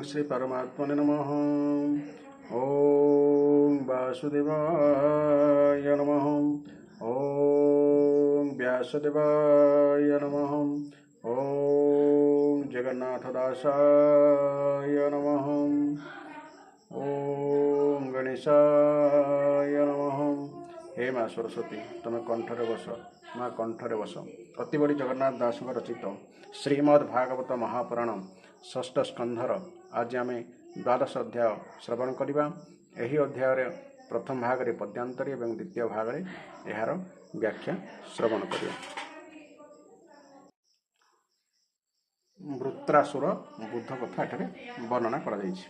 श्री परमात्मने नमः। ओम वासुदेवाय नमः। ओम व्यासदेवाय नमः। ओम जगन्नाथदासाय नमः। ओम गणेशाय नमः। हे माँ सरस्वती तुम कंठरे बस, माँ कंठरे बस। अति बड़ी जगन्नाथ दास रचित श्रीमद् भागवत महापुराण षष्ठ स्कंधर आज आम द्वादश अध्याय श्रवण करवा। यही अध्याय प्रथम भाग में पद्यांतरी और द्वितीय भाग में यार व्याख्या श्रवण करवा। वृत्रासुर बुद्ध कथा एठारे वर्णना करा जायछि।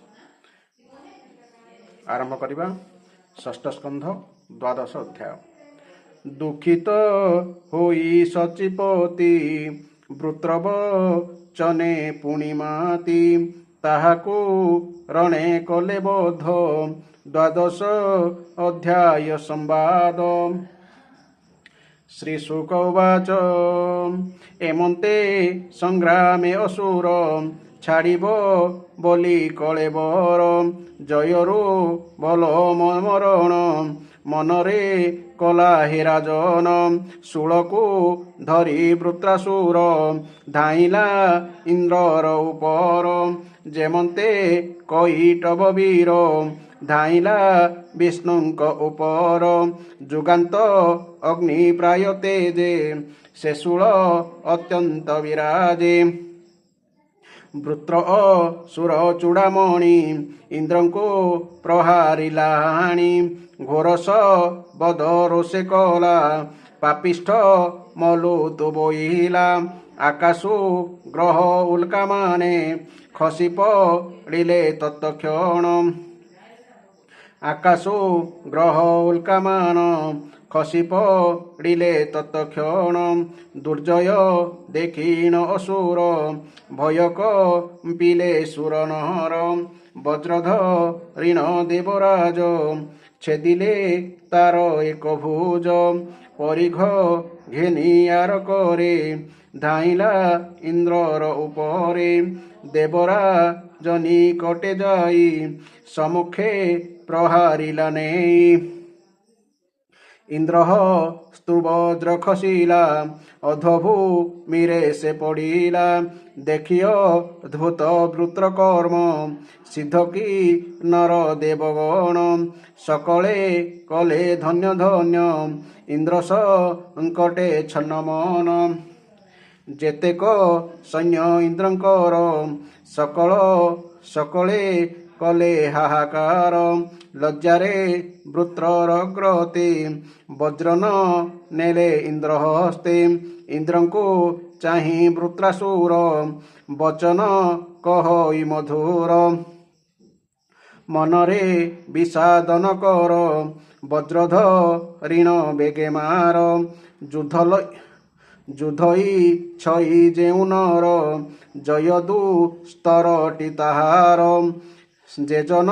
आरंभ करवा षष्ठ स्कंध द्वादश अध्याय। दुखित होई सचिपति वृत्रवचने पूर्णिमाति ताहाकु रणे कले बोध। द्वादश अध्याय संवाद। श्री शुक उवाच एमन्ते संग्रामे असुर छाड़िब बोली कलेबर। जयरु बल मरण मनरे कला हे राजन। शूलकु धरी वृत्रासुर धाइला इंद्रर उपर। जेमन्ते कईटब वीर धाइला विष्णुंक उपर। जुगान्त अग्नि प्राय तेजे से शूल अत्यंत विराजे। वृत्र सुर चूड़ामणि इंद्रंको प्रहारिला हाणि। घोरस बद रोषे कला पापिष्ठ मलुतु बोइला। आकाशु ग्रह उल्का माने खसी पड़िले तत्क्षण। आकाशु ग्रह उल्का मान खसी पड़िले तत्क्षण। दुर्जय देखिन असुर भय कपिले सुरनर। वज्रधरिण देवराज छेदिले तार एक भुज। परिघ घेनियार करे धाइला इंद्रर उपरे। देवराज निकटे जाई सम्मुखे प्रहारिला नेई। इंद्र स्तुवज्र खसिला अधभूमिरे से पड़िला। देखियो अद्भुत वृत्र कर्म सिद्ध की नर देवगण। सकले कले धन्य धन्य इंद्र संकटे छन्न मन। जेतेक सैन्य इंद्रंकर सकल सकले कले हाहाकार। लज्जारे वृत्रर ग्रते वज्रन नेले इंद्र हस्ते। इंद्रंको चाहि वृत्रासुर वचन कहई मधुर। मनरे विषादन कर वज्रधरिण बेगे मार। जुधई छई जेउ नर जयदु स्तरटी ताहार। जेजन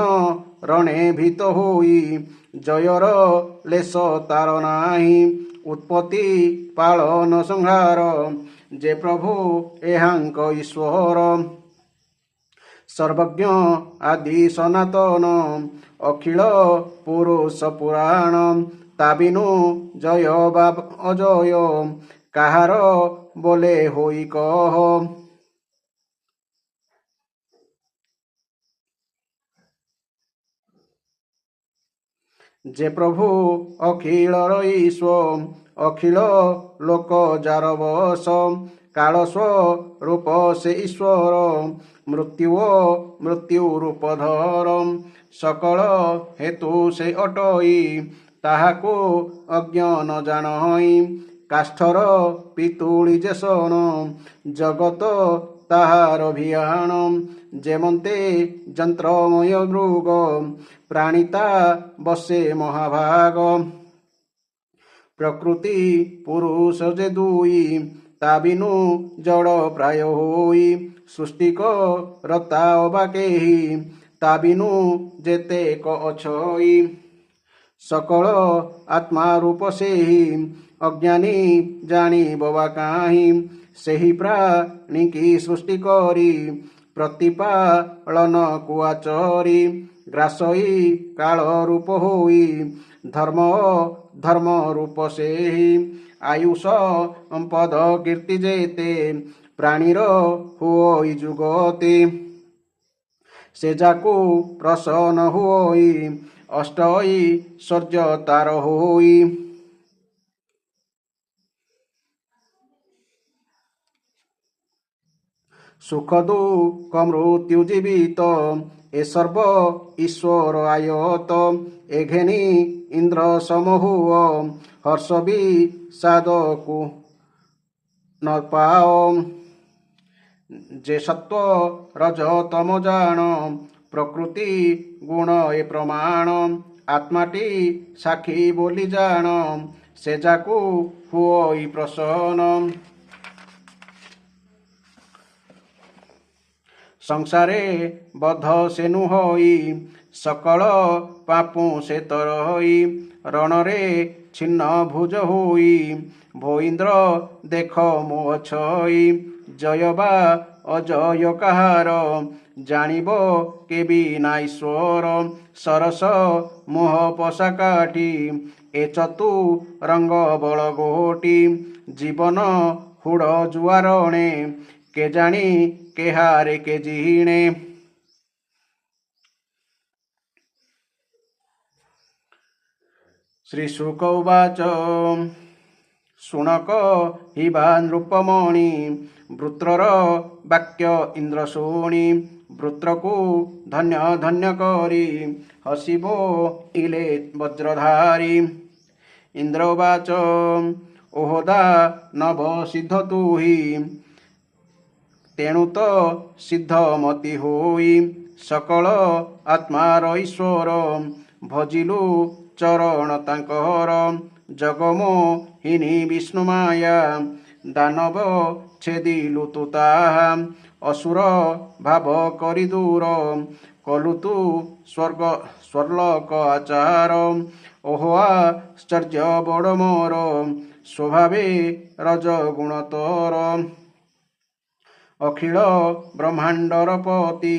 रणे भीत होई जयर लेश तार नाही। उत्पत्ति पालन संहार जे प्रभु एहांक ईश्वर। सर्वज्ञ आदि सनातन अखिल पुरुष पुराण। ताबिनु जय बाब अजय काहार बोले होई कह। जे प्रभु अखिलर ईश्वर अखिल लोक जार बस। काल स्वरूप से ईश्वर मृत्यु रूप धर। सकल हेतु से अटई ताहाको अज्ञान जानई। काष्ठर पितुली जेसन जगत ताहार अभियान। जेमन्ते यंत्रमय मृग प्राणिता बसे महाभाग। प्रकृति पुरुष जे दुई ताबिनु जड़ प्राय होई। सृष्टिक रता अबाकेही ताबिनु जेते क अछई। सकल आत्मा रूप सेही अज्ञानी जानी बवा काहीं। ସେହି ପ୍ରାଣୀ କି ସୃଷ୍ଟି କରି ପ୍ରତିପାଳନ କୁଆଚରି ଗ୍ରାସଇ କାଳ ରୂପ ହୋଇ ଧର୍ମ ଧର୍ମ ରୂପ ସେହି ଆୟୁଷ ପଦ କୀର୍ତ୍ତି ଯେତେ ପ୍ରାଣୀର ହୁଇ ଯୁଗତେ ସେ ଯାକୁ ପ୍ରସନ୍ନ ହୋଇ ଅଷ୍ଟଇ ଐଶ୍ୱର୍ଯ୍ୟ ତାର ହୋଇ ସୁଖ ଦୁଃଖ ମୃତ୍ୟୁ ଜୀବିତ ଏ ସର୍ବ ଈଶ୍ୱର ଆୟତ ଏ ଘେନି ଇନ୍ଦ୍ର ସମହୁଅ ହର୍ଷ ବିଷାଦକୁ ନ ପାଅ ଯେ ସତ୍ଵ ରଜ ତମ ଜାଣ ପ୍ରକୃତି ଗୁଣ ଏ ପ୍ରମାଣ ଆତ୍ମାଟି ସାକ୍ଷୀ ବୋଲି ଜାଣ ସେ ଯାକୁ ହୁଇ ପ୍ରସନ୍ନ ସଂସାରେ ବଧ ସେ ନୁହଇ ସକଳ ପାପୁ ସେ ତରଇ ରଣରେ ଛିନ୍ନ ଭୁଜ ହୋଇ ଭୋଇନ୍ଦ୍ର ଦେଖ ମୋ ଅଛଇ ଜୟ ବା ଅଜୟ କାହାର ଜାଣିବ କେବି ନାଈଶ୍ୱର ସରସ ମୋହ ପଶା କାଠି ଏ ଚତୁ ରଙ୍ଗ ବଳ ଗୋଟି ଜୀବନ ହୁଡ଼ ଜୁଆରଣେ କେ ଜାଣି କେହାରେ କେ ଜିଣେ ଶ୍ରୀ ଶୁକ ଉବାଚ ଶୁଣକ ହିବା ନୃପମଣି ବୃତ୍ରର ବାକ୍ୟ ଇନ୍ଦ୍ର ଶୁଣି ବୃତ୍ରକୁ ଧନ୍ୟ ଧନ୍ୟ କରି ହସିବ ଇଲେ ବଜ୍ରଧାରୀ ଇନ୍ଦ୍ର ଉବାଚ ଓହଦା ନବ ସିଦ୍ଧ ତୁହି ତେଣୁ ତ ସିଦ୍ଧମତି ହୋଇ ସକଳ ଆତ୍ମାର ଈଶ୍ୱର ଭଜିଲୁ ଚରଣ ତାଙ୍କର ଜଗମୋହିନୀ ବିଷ୍ଣୁ ମାୟା ଦାନବ ଛେଦିଲୁ ତୁ ତାହା ଅସୁର ଭାବ କରି ଦୂର କଲୁ ତୁ ସ୍ୱର୍ଲୋକ ଆଚାର ଓହୋ ଆଶ୍ଚର୍ଯ୍ୟ ବଡ଼ ମୋର ସ୍ୱଭାବେ ରଜଗୁଣ ତୋର ଅଖିଳ ବ୍ରହ୍ମାଣ୍ଡର ପତି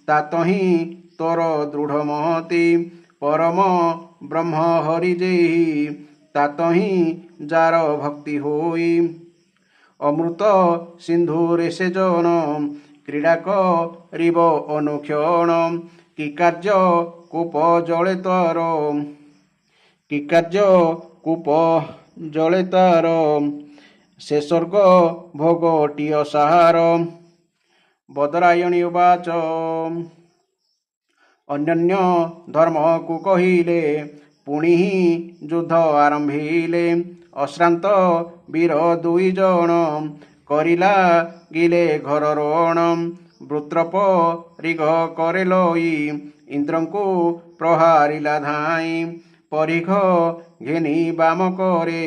ତାତହିଁ ତୋର ଦୃଢ଼ ମତି ପରମ ବ୍ରହ୍ମ ହରି ଯେହି ତାତହିଁ ଯାର ଭକ୍ତି ହୋଇ ଅମୃତ ସିନ୍ଧୁରେ ସେ ଜନ କ୍ରୀଡ଼ା କରିବ ଅନୁକ୍ଷଣ କି କାର୍ଯ୍ୟ କୂପ ଜଳେ ତର କି କାର୍ଯ୍ୟ କୂପ ଜଳେ ତାର ସେ ସ୍ୱର୍ଗ ଭୋଗଟିଅ ସାହାର ବଦରାୟଣୀ ଉବାଚ ଅନ୍ୟନ୍ୟ ଧର୍ମକୁ କହିଲେ ପୁଣି ହିଁ ଯୁଦ୍ଧ ଆରମ୍ଭିଲେ ଅଶ୍ରାନ୍ତ ବୀର ଦୁଇ ଜଣ କରିଲା ଗିଲେ ଘର ରଣ ବୃତ୍ରପ ରିଘ କରେ ଲଇ ଇନ୍ଦ୍ରଙ୍କୁ ପ୍ରହାରିଲା ଧାଇଁ ପରିଘ ଘେନି ବାମ କରେ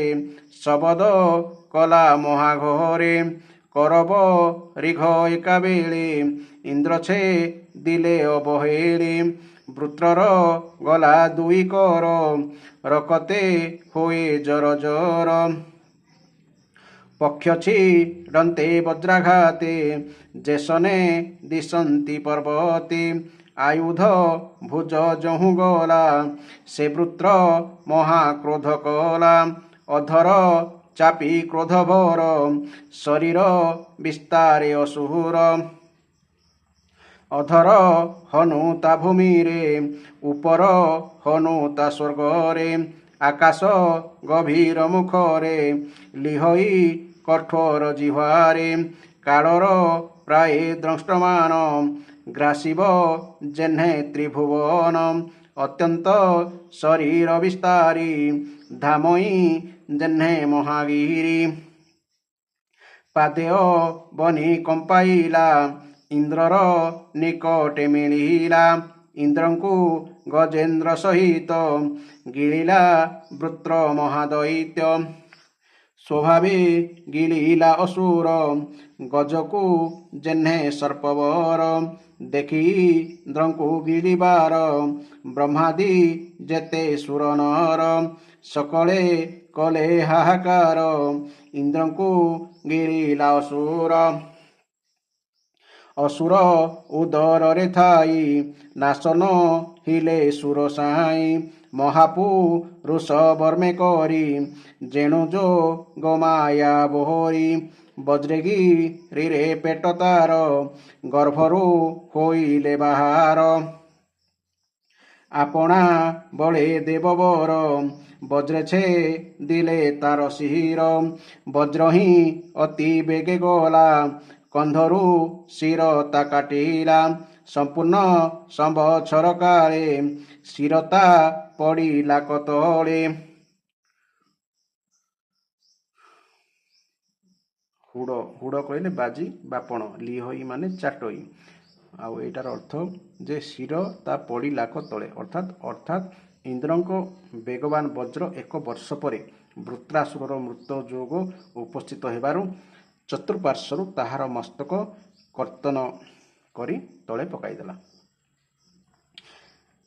ଶବଦ କଲା ମହାଘରେ କରବ ରିଘ ଏକାବେଳେ ଇନ୍ଦ୍ର ଛେ ଦିଲେ ଅବହେଳେ ବୃତ୍ରର ଗଲା ଦୁଇ କର ରକତେ ହୋଏ ଜର ଜର ପକ୍ଷ ଛିଡ଼ନ୍ତେ ବଜ୍ରାଘାତେ ଯେସନେ ଦିଶନ୍ତି ପର୍ବତେ ଆୟୁଧ ଭୁଜ ଯହୁଁ ଗଲା ସେ ବୃତ୍ର ମହାକ୍ରୋଧ କଲା ଅଧର ଚାପି କ୍ରୋଧ ଭର ଶରୀର ବିସ୍ତାରେ ଅସୁର ଅଧର ହନୁ ତା ଭୂମିରେ ଉପର ହନୁ ତା ସ୍ୱର୍ଗରେ ଆକାଶ ଗଭୀର ମୁଖରେ ଲିହଇ କଠୋର ଜିହ୍ୱାରେ କାଳର ପ୍ରାୟ ଦ୍ରଷ୍ଟମାନ ଗ୍ରାସିବ ଯେହ୍ନେ ତ୍ରିଭୁବନ ଅତ୍ୟନ୍ତ ଶରୀର ବିସ୍ତାରୀ ଧାମଇ ଯେହ୍ନେ ମହାଗିରି ପାଦେୟ ବନି କମ୍ପାଇଲା ଇନ୍ଦ୍ରର ନିକଟେ ମିଳିଲା ଇନ୍ଦ୍ରଙ୍କୁ ଗଜେନ୍ଦ୍ର ସହିତ ଗିଳିଲା ବୃତ୍ର ମହାଦୈତ୍ୟ ସ୍ୱଭାବେ ଗିଳିଲା ଅସୁର ଗଜକୁ ଯେହ୍ନେ ସର୍ପବର ଦେଖି ଇନ୍ଦ୍ରଙ୍କୁ ଗିଳିବାର ବ୍ରହ୍ମାଦି ଯେତେ ସୁର ନର ସକଳେ କଲେ ହାହାକାର ଇନ୍ଦ୍ରଙ୍କୁ ଗିଳିଲା ଅସୁର असुर उदर थाई नाशन हिले सुर साई महापुरुष बर्मे करी जेणु जो गोमाया बोहरी बज्रेगी रे पेट तार गर्भरू होइले बाहार आपणा बळे देवबर बज्रे छे दिले तार शिर बज्र ही अति बेगे गला कंधरू शिर ता काटिला संपूर्ण संवत्सर काले शिरता पड़िला कतळे हुड़ हुड़ कहले बाजी बापण लिहोई माने चाटोई आउ एटार अर्थ जे शिर ता पड़िला कतळे अर्थात इंद्रको बेगवान वज्र एक वर्ष पर वृत्रासुर मृत्यु जोग उपस्थित हेबारु चतुर्पार्श्वरु ताहार मस्तक कर्तन करी तले पकाइदेला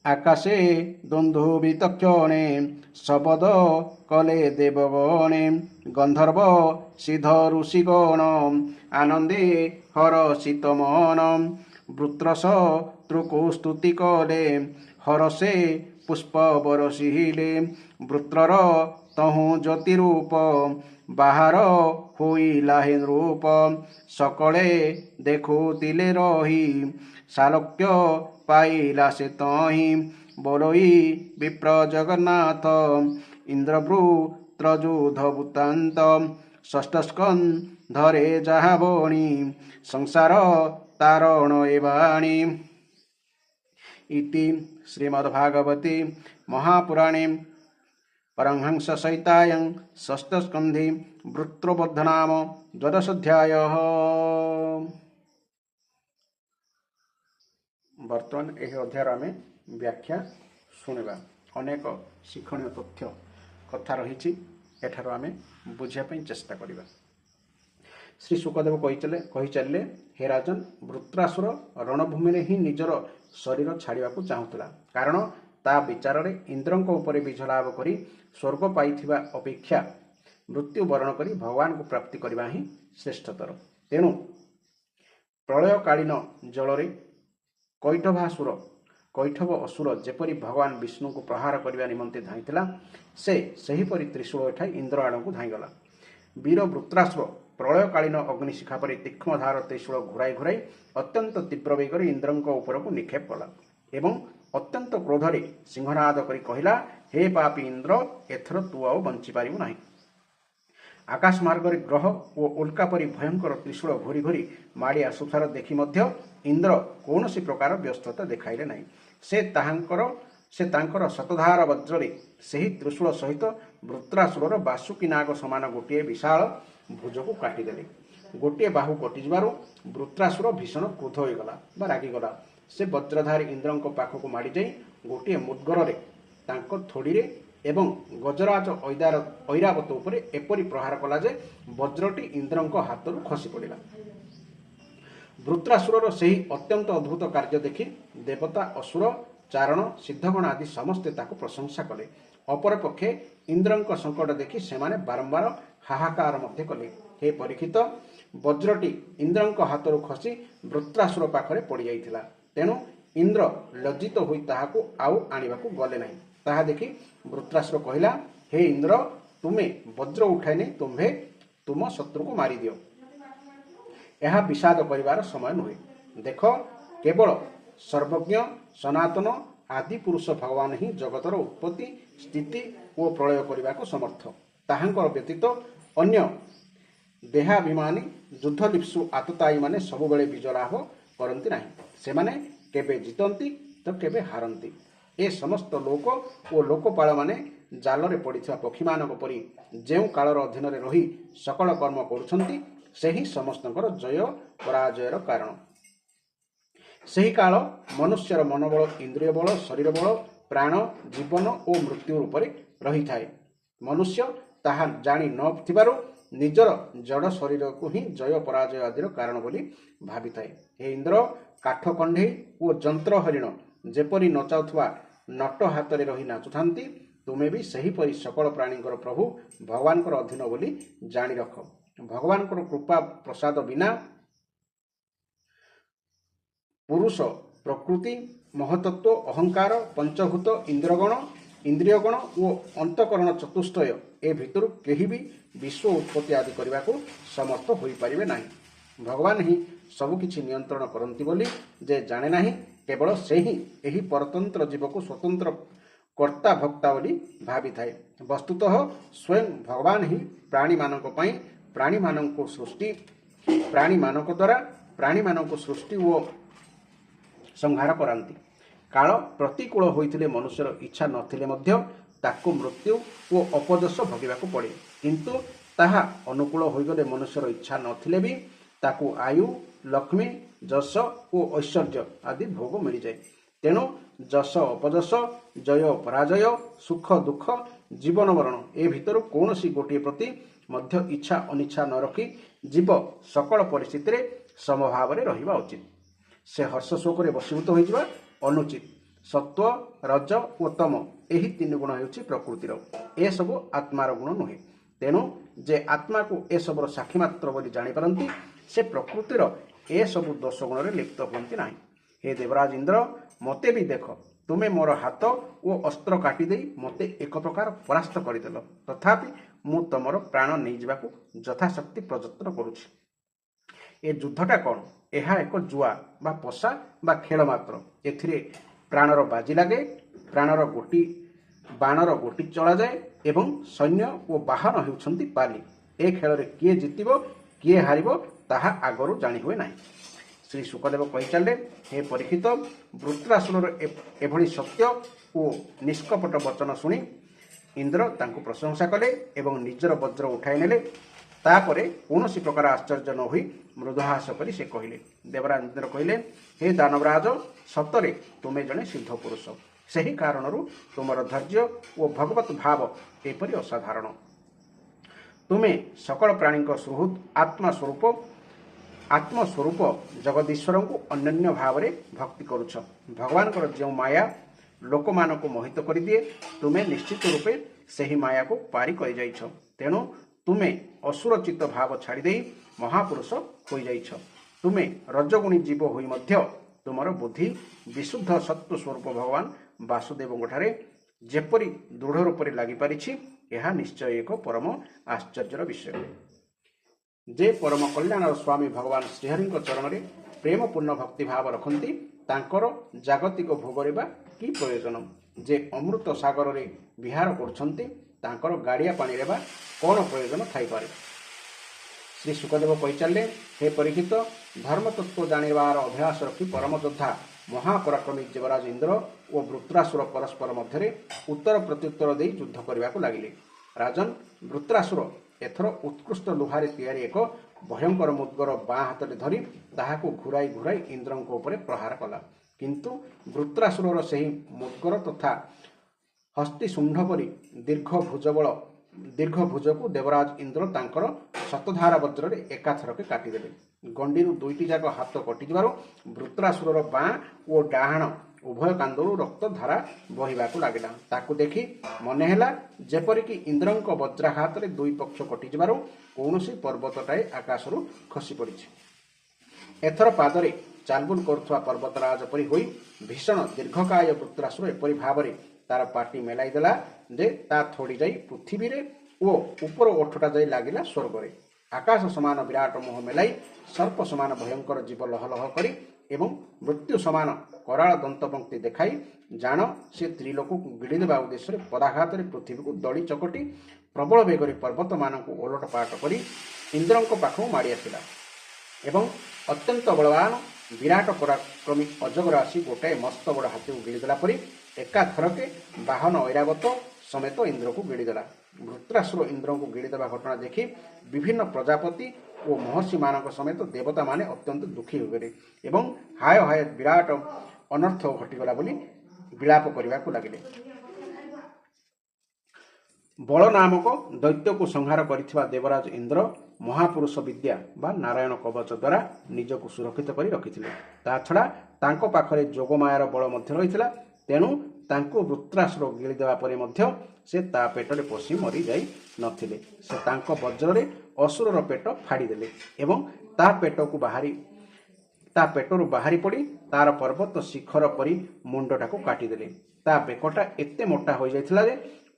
आकाशे द्वंद्व वितक्षणे शबद कले देवगणे गंधर्व सिद्ध ऋषिगण आनंदे हरषित मन वृत्रस त्रुको स्तुति कले हरसे पुष्प बरसिले वृत्रर तहु ज्योतिरूप बाहार होइला हे रूप सकले देखुतिले रही शालक्य पाइला से तही बोलोई विप्र जगन्नाथ इंद्रवृत्रजुध वृत्तांत षष्ठस्कंधरे जहा बणी संसार तारण एवाणी इति श्रीमद्भागवते महापुराणे परमहंस संहितायां षष्ठस्कंधे वृत्रबद्ध नाम द्वादशोऽध्यायः। बर्तमान यह अध्याय आम व्याख्या शुणा अनेक शिक्षणीय तथ्य कथा रही एठार आम बुझापी चेष्टा करवा। श्री शुकदेव कही चलिए हे राजन वृत्रासुर रणभूमि ही निजर शरीर छाड़ा चाहूला कारण ता विचार में इंद्र उपर विजय लाभ कर स्वर्ग पाइथिबा अपेक्षा मृत्यु वरण कर भगवान को प्राप्ति करवा ही श्रेष्ठतर। तेणु प्रलयकालीन जल कैठव असुर जेपरी भगवान विष्णु को प्रहार करने निमंते धाईला से सेहीपरि त्रिशूल उठाई इंद्र आड़ को धाईगला। वीर वृत्रासुर प्रलयकालीन अग्निशिखा पर तीक्ष्ण धार त्रिशूल घुराई घुराई अत्यंत तीव्र वेगर इंद्र उपर को निक्षेप कला एवं अत्यंत क्रोधरे सिंहनाद करी कहिला हे पापी इंद्र एथर तू आउ बंची पारिबु नाही। आकाश मार्ग ग्रह और उल्का परी भयंकर त्रिशूल घोरी घोरी माड़ी आसुथार देखि मध्य इंद्र कौन प्रकार व्यस्तता देखाइले नहीं। से तांकर शतधार वज्रे सही त्रिशूल सहित वृत्रासुरर बासुकी नाग समान गोटे विशाल भुज को काटिदेले। गोटे बाहु कटिजु वृत्रासुर भीषण क्रोध होगला बा रागिगला। से वज्रधारी इंद्र पाखक माड़ी जाई गोटे मुद्गर थोड़ी एवं गजराज ऐरावत उपरे एपरी प्रहार कला जे वज्रटी इंद्र हाथ खसी पड़ा। वृत्रासुरर सही अत्यंत अद्भुत कार्य देखि देवता असुर चारण सिद्धगण आदि समस्ते ताको प्रशंसा कले। अपरपक्षे इंद्र संकट देखि सेमाने बारंबार हाहाकार मध्य कले। हे परीक्षित वज्रटी इंद्र हाथ खसी वृत्रासुर पाखरे पड़ जाइथिला। तेणु इंद्र लज्जित होई ताहाको आउ आनिबाकू गले नाही। ताहा देखि वृत्रासुर कहिला हे इंद्र तुमे वज्र उठाई नहीं तुम्भे तुम शत्रु को मारी दियो। यह विषाद करिवार समय नुहे। देख केवल सर्वज्ञ सनातन आदि पुरुष भगवान ही जगतर उत्पत्ति स्थिति और प्रलय करने को समर्थ। ताहांकर व्यतीत अन्य देहाभिमानी युद्धलिप्सु आततायी माने सबुबले विजय लाभ करती नहीं। सेमाने केबे जीतती तो केबे हारती। ए समस्त लोक और लोकपाल माने जालरे पड़िथिबा पक्षी मानक परि जेउ कालर अधीन रही सकल कर्म करुछंती सेही समस्तଙ୍କର जय पराजयर कारण। सेही काल मनुष्यर मनोबल इंद्रिय बल शरीर बल प्राण जीवन और मृत्यु रूप रही थाए। मनुष्य ताहा जानी न थिबारु निजर जड़ शरीर को ही जय पराजय आदि कारण बोली भावी थाए। हे इंद्र काठ कंढे और जंत्र हरिण जेपरी नचाउथवा नट हाथ में रही नाचुथांती तुमे भी सेहीपरि सकल प्राणीଙ୍କର प्रभु भगवानଙ୍କର अधीन बोली जानी रख। भगवानଙ୍କର कृपा प्रसाद बिना ପୁରୁଷ, ପ୍ରକୃତି, ମହତତ୍ଵ, ଅହଙ୍କାର, ପଞ୍ଚଭୂତ, ଇନ୍ଦ୍ରିୟଗଣ ଓ ଅନ୍ତଃକରଣ ଚତୁଷ୍ଟୟ ଏ ଭିତରୁ କେହି ବି ବିଶ୍ୱ ଉତ୍ପତ୍ତି ଆଦି କରିବାକୁ ସମର୍ଥ ହୋଇପାରିବେ ନାହିଁ। ଭଗବାନ ହିଁ ସବୁକିଛି ନିୟନ୍ତ୍ରଣ କରନ୍ତି ବୋଲି ଯେ ଜାଣେ ନାହିଁ, କେବଳ ସେ ହିଁ ଏହି ପରତନ୍ତ୍ର ଜୀବକୁ ସ୍ୱତନ୍ତ୍ର କର୍ତ୍ତା ଭକ୍ତା ବୋଲି ଭାବିଥାଏ। ବସ୍ତୁତଃ ସ୍ୱୟଂ ଭଗବାନ ହିଁ ପ୍ରାଣୀମାନଙ୍କ ପାଇଁ ପ୍ରାଣୀମାନଙ୍କୁ ସୃଷ୍ଟି ଓ ସଂହାର କରାନ୍ତି। କାଳ ପ୍ରତିକୂଳ ହୋଇଥିଲେ ମନୁଷ୍ୟର ଇଚ୍ଛା ନଥିଲେ ମଧ୍ୟ ତାକୁ ମୃତ୍ୟୁ ଓ ଅପଯଶ ଭୋଗିବାକୁ ପଡ଼େ, କିନ୍ତୁ ତାହା ଅନୁକୂଳ ହୋଇଗଲେ ମନୁଷ୍ୟର ଇଚ୍ଛା ନଥିଲେ ବି ତାକୁ ଆୟୁ, ଲକ୍ଷ୍ମୀ, ଯଶ ଓ ଐଶ୍ୱର୍ଯ୍ୟ ଆଦି ଭୋଗ ମିଳିଯାଏ। ତେଣୁ ଯଶ ଅପଯଶ, ଜୟ ପରାଜୟ, ସୁଖ ଦୁଃଖ, ଜୀବନ ମରଣ ଏ ଭିତରୁ କୌଣସି ଗୋଟିଏ ପ୍ରତି ମଧ୍ୟ ଇଚ୍ଛା ଅନିଚ୍ଛା ନ ରଖି ଜୀବ ସକଳ ପରିସ୍ଥିତିରେ ସମଭାବରେ ରହିବା ଉଚିତ। ସେ ହର୍ଷ ଶୋକରେ ବଶୀଭୂତ ହୋଇଯିବା ଅନୁଚିତ। ସତ୍ଵ, ରଜ ଓ ତମ ଏହି ତିନି ଗୁଣ ହେଉଛି ପ୍ରକୃତିର, ଏସବୁ ଆତ୍ମାର ଗୁଣ ନୁହେଁ। ତେଣୁ ଯେ ଆତ୍ମାକୁ ଏସବୁର ସାକ୍ଷୀ ମାତ୍ର ବୋଲି ଜାଣିପାରନ୍ତି, ସେ ପ୍ରକୃତିର ଏସବୁ ଦୋଷ ଗୁଣରେ ଲିପ୍ତ ହୁଅନ୍ତି ନାହିଁ। ହେ ଦେବରାଜ ଇନ୍ଦ୍ର, ମୋତେ ବି ଦେଖ, ତୁମେ ମୋର ହାତ ଓ ଅସ୍ତ୍ର କାଟିଦେଇ ମୋତେ ଏକ ପ୍ରକାର ପରାସ୍ତ କରିଦେଲ, ତଥାପି ମୁଁ ତମର ପ୍ରାଣ ନେଇଯିବାକୁ ଯଥାଶକ୍ତି ପ୍ରଯତ୍ନ କରୁଛି। ଏ ଯୁଦ୍ଧଟା କ'ଣ? ଏହା ଏକ ଜୁଆ ବା ପଶା ବା ଖେଳ ମାତ୍ର। ଏଥିରେ ପ୍ରାଣର ବାଜି ଲାଗେ, ବାଣର ଗୋଟି ଚଳାଯାଏ ଏବଂ ସୈନ୍ୟ ଓ ବାହନ ହେଉଛନ୍ତି ପାଲି। ଏ ଖେଳରେ କିଏ ଜିତିବ କିଏ ହାରିବ ତାହା ଆଗରୁ ଜାଣି ହୁଏ ନାହିଁ। ଶ୍ରୀ ଶୁକଦେବ କହିଚାଲିଲେ, ହେ ପରୀକ୍ଷିତ, ବୃତ୍ରାସୁରର ଏଭଳି ସତ୍ୟ ଓ ନିଷ୍କପଟ ବଚନ ଶୁଣି ଇନ୍ଦ୍ର ତାଙ୍କୁ ପ୍ରଶଂସା କଲେ ଏବଂ ନିଜର ବଜ୍ର ଉଠାଇ ନେଲେ। ତାପରେ କୌଣସି ପ୍ରକାର ଆଶ୍ଚର୍ଯ୍ୟ ନ ହୋଇ ମୃଦହାସ କରି ସେ କହିଲେ, ଦେବରାଜ ଇନ୍ଦ୍ର କହିଲେ, ହେ ଦାନବରାଜ, ସତରେ ତୁମେ ଜଣେ ସିଦ୍ଧ ପୁରୁଷ। ସେହି କାରଣରୁ ତୁମର ଧୈର୍ଯ୍ୟ ଓ ଭଗବତ ଭାବ ଏପରି ଅସାଧାରଣ। ତୁମେ ସକଳ ପ୍ରାଣୀଙ୍କ ସୁହୃଦ୍ ଆତ୍ମସ୍ୱରୂପ ଜଗଦୀଶ୍ୱରଙ୍କୁ ଅନନ୍ୟ ଭାବରେ ଭକ୍ତି କରୁଛ। ଭଗବାନଙ୍କର ଯେଉଁ ମାୟା ଲୋକମାନଙ୍କୁ ମୋହିତ କରିଦିଏ, ତୁମେ ନିଶ୍ଚିତ ରୂପେ ସେହି ମାୟାକୁ ପାରି କରିଯାଇଛ। ତେଣୁ ତୁମେ ଅସୁରଚିତ ଭାବ ଛାଡ଼ିଦେଇ ମହାପୁରୁଷ ହୋଇଯାଇଛ। ତୁମେ ରଜଗୁଣୀ ଜୀବ ହୋଇ ମଧ୍ୟ ତୁମର ବୁଦ୍ଧି ବିଶୁଦ୍ଧ ସତ୍ତ୍ୱ ସ୍ୱରୂପ ଭଗବାନ ବାସୁଦେବଙ୍କଠାରେ ଯେପରି ଦୃଢ଼ ରୂପରେ ଲାଗିପାରିଛି, ଏହା ନିଶ୍ଚୟ ଏକ ପରମ ଆଶ୍ଚର୍ଯ୍ୟର ବିଷୟ। ଯେ ପରମ କଲ୍ୟାଣର ସ୍ୱାମୀ ଭଗବାନ ଶ୍ରୀହରିଙ୍କ ଚରଣରେ ପ୍ରେମପୂର୍ଣ୍ଣ ଭକ୍ତିଭାବ ରଖନ୍ତି, ତାଙ୍କର ଜାଗତିକ ଭୋଗରେ ବା କି ପ୍ରୟୋଜନ? ଯେ ଅମୃତ ସାଗରରେ ବିହାର କରୁଛନ୍ତି, ତାଙ୍କର ଗାଡ଼ିଆ ପାଣିରେ ବା କ'ଣ ପ୍ରୟୋଜନ ଥାଇପାରେ? ଶ୍ରୀ ଶୁକଦେବ କହିଚାଲିଲେ, ହେ ପରୀକ୍ଷିତ, ଧର୍ମତତ୍ତ୍ୱ ଜାଣିବାର ଅଭ୍ୟାସ ରଖି ପରମ ଯୋଦ୍ଧା ମହାପରାକ୍ରମୀ ଦେବରାଜ ଇନ୍ଦ୍ର ଓ ବୃତ୍ରାସୁର ପରସ୍ପର ମଧ୍ୟରେ ଉତ୍ତର ପ୍ରତ୍ୟୁତ୍ତର ଦେଇ ଯୁଦ୍ଧ କରିବାକୁ ଲାଗିଲେ। ରାଜନ, ବୃତ୍ରାସୁର ଏଥର ଉତ୍କୃଷ୍ଟ ଲୁହାରେ ତିଆରି ଏକ ଭୟଙ୍କର ମୁଦ୍ଗର ବାଁ ହାତରେ ଧରି ତାହାକୁ ଘୁରାଇ ଘୁରାଇ ଇନ୍ଦ୍ରଙ୍କ ଉପରେ ପ୍ରହାର କଲା। କିନ୍ତୁ ବୃତ୍ରାସୁରର ସେହି ମୁଦ୍ଗର ତଥା ହସ୍ତିଶୁଣ୍ଡ ପରି ଦୀର୍ଘ ଭୁଜକୁ ଦେବରାଜ ଇନ୍ଦ୍ର ତାଙ୍କର ଶତଧାରା ବଜ୍ରରେ ଏକାଥରକେ କାଟିଦେଲେ। ଗଣ୍ଡିରୁ ଦୁଇଟି ଯାକ ହାତ କଟିଯିବାରୁ ବୃତ୍ରାସୁରର ବାଁ ଓ ଡାହାଣ ଉଭୟ କାନ୍ଦରୁ ରକ୍ତ ଧାରା ବହିବାକୁ ଲାଗିଲା। ତାକୁ ଦେଖି ମନେ ହେଲା ଯେପରିକି ଇନ୍ଦ୍ରଙ୍କ ବଜ୍ରାଘାତରେ ଦୁଇ ପକ୍ଷ କଟିଯିବାରୁ କୌଣସି ପର୍ବତଟାଏ ଆକାଶରୁ ଖସି ପଡ଼ିଛି। ଏଥର ପାଦରେ ଚାଲବୁଲ କରୁଥିବା ପର୍ବତରାଜ ପରି ହୋଇ ଭୀଷଣ ଦୀର୍ଘକାୟ ବୃତ୍ରାସୁର ଏପରି ଭାବରେ ତାର ପାଟି ମେଲାଇ ଦେଲା ଯେ ତା ଥୋଡ଼ି ଯାଇ ପୃଥିବୀରେ ଓ ଉପର ଓଠଟା ଯାଇ ଲାଗିଲା ସ୍ୱର୍ଗରେ। ଆକାଶ ସମାନ ବିରାଟ ମୁହଁ ମେଲାଇ ସର୍ପ ସମାନ ଭୟଙ୍କର ଜୀବ ଲହ ଲହ କରି ଏବଂ ମୃତ୍ୟୁ ସମାନ କରାଳ ଦନ୍ତପଙ୍କ୍ତି ଦେଖାଇ ଜାଣ ସେ ତ୍ରିଲୋକକୁ ଗିଳିଦେବା ଉଦ୍ଦେଶ୍ୟରେ ପଦାଘାତରେ ପୃଥିବୀକୁ ଦଳି ଚକଟି ପ୍ରବଳ ବେଗରେ ପର୍ବତମାନଙ୍କୁ ଓଲଟ ପାଲଟ କରି ଇନ୍ଦ୍ରଙ୍କ ପାଖକୁ ମାଡ଼ି ଆସିଲା ଏବଂ ଅତ୍ୟନ୍ତ ବଳବାନ ବିରାଟ ପରାକ୍ରମୀ ଅଜଗର ଆସି ଗୋଟାଏ ମସ୍ତ ବଡ଼ ହାତୀକୁ ଗିଳିଦେଲା ପରି ଏକାଥରକେ ବାହନ ଐରାବତ ସମେତ ଇନ୍ଦ୍ରକୁ ଗିଳିଦେଲା। ବୃତ୍ରାସୁର ଇନ୍ଦ୍ରଙ୍କୁ ଗିଳିଦେବା ଘଟଣା ଦେଖି ବିଭିନ୍ନ ପ୍ରଜାପତି ଓ ମହର୍ଷିମାନଙ୍କ ସମେତ ଦେବତାମାନେ ଅତ୍ୟନ୍ତ ଦୁଃଖୀ ହୋଇଗଲେ ଏବଂ ହାୟ ହାୟ ବିରାଟ ଅନର୍ଥ ଘଟିଗଲା ବୋଲି ବିଳାପ କରିବାକୁ ଲାଗିଲେ। ବଳ ନାମକ ଦୈତ୍ୟକୁ ସଂହାର କରିଥିବା ଦେବରାଜ ଇନ୍ଦ୍ର ମହାପୁରୁଷ ବିଦ୍ୟା ବା ନାରାୟଣ କବଚ ଦ୍ୱାରା ନିଜକୁ ସୁରକ୍ଷିତ କରି ରଖିଥିଲେ। ତା ଛଡ଼ା ତାଙ୍କ ପାଖରେ ଯୋଗମାୟାର ବଳ ମଧ୍ୟ ରହିଥିଲା। ତେଣୁ ତାଙ୍କୁ ବୃତ୍ରାସୁର ଗିଳିଦେବା ପରେ ମଧ୍ୟ ସେ ତା ପେଟରେ ପଶି ମରିଯାଇ ନଥିଲେ। ସେ ତାଙ୍କ ବଜ୍ରରେ ଅସୁରର ପେଟ ଫାଡ଼ିଦେଲେ ଏବଂ ତା ପେଟକୁ ତା ପେଟରୁ ବାହାରି ପଡ଼ି ତାର ପର୍ବତ ଶିଖର ପରି ମୁଣ୍ଡଟାକୁ କାଟିଦେଲେ। ତା ବେକଟା ଏତେ ମୋଟା ହୋଇଯାଇଥିଲା ଯେ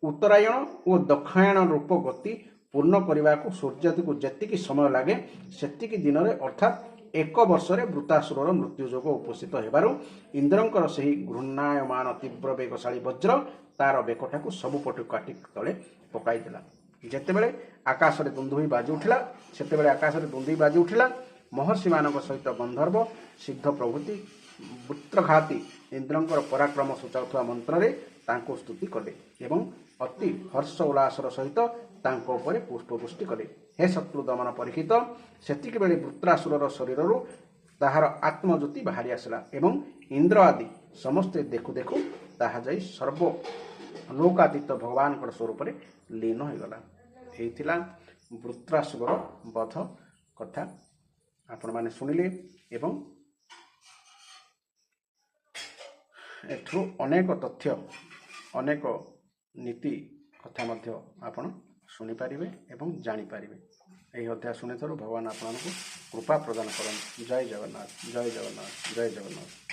ଉତ୍ତରାୟଣ ଓ ଦକ୍ଷିଣାୟଣ ରୂପ ଗତି ପୂର୍ଣ୍ଣ କରିବାକୁ ସୂର୍ଯ୍ୟଦେବକୁ ଯେତିକି ସମୟ ଲାଗେ ସେତିକି ଦିନରେ ଅର୍ଥାତ୍ 1 ବର୍ଷରେ ବୃତ୍ରାସୁରର ମୃତ୍ୟୁ ଯୋଗ ଉପସ୍ଥିତ ହେବାରୁ ଇନ୍ଦ୍ରଙ୍କର ସେହି ଘୂର୍ଣ୍ଣାୟମାନ ତୀବ୍ର ବେଗଶାଳୀ ବଜ୍ର ତାର ବେକଟାକୁ ସବୁପଟୁ କାଟି ତଳେ ପକାଇଦେଲା। ଯେତେବେଳେ ଆକାଶରେ ଦୁନ୍ଦୁଭି ବାଜି ଉଠିଲା ମହର୍ଷିମାନଙ୍କ ସହିତ ଗନ୍ଧର୍ବ ସିଦ୍ଧ ପ୍ରଭୃତି ବୃତ୍ରଘାତୀ ଇନ୍ଦ୍ରଙ୍କର ପରାକ୍ରମ ସୂଚାଉଥିବା ମନ୍ତ୍ରରେ ତାଙ୍କୁ ସ୍ତୁତି କଲେ ଏବଂ ଅତି ହର୍ଷ ଉଲ୍ଲାସର ସହିତ ତାଙ୍କ ଉପରେ ପୁଷ୍ପବୃଷ୍ଟି କଲେ। ହେ ଶତ୍ରୁ ଦମନ ପରୀକ୍ଷିତ, ସେତିକିବେଳେ ବୃତ୍ରାସୁରର ଶରୀରରୁ ତାହାର ଆତ୍ମଜ୍ୟୋତି ବାହାରି ଆସିଲା ଏବଂ ଇନ୍ଦ୍ର ଆଦି ସମସ୍ତେ ଦେଖୁ ଦେଖୁ ତାହା ଯାଇ ସର୍ବ ଲୋକାତୀତ ଭଗବାନଙ୍କର ସ୍ୱରୂପରେ ଲୀନ ହୋଇଗଲା। ଏହି ଥିଲା ବୃତ୍ରାସୁରର ବଧ କଥା ଆପଣମାନେ ଶୁଣିଲେ ଏବଂ ଏଥିରୁ ଅନେକ ତଥ୍ୟ ଅନେକ ନୀତି କଥା ମଧ୍ୟ ଆପଣ ଶୁଣିପାରିବେ ଏବଂ ଜାଣିପାରିବେ। ଏହି ଅଧ୍ୟାୟ ଶୁଣିଥିବାରୁ ଭଗବାନ ଆପଣଙ୍କୁ କୃପା ପ୍ରଦାନ କରନ୍ତୁ। ଜୟ ଜଗନ୍ନାଥ, ଜୟ ଜଗନ୍ନାଥ, ଜୟ ଜଗନ୍ନାଥ।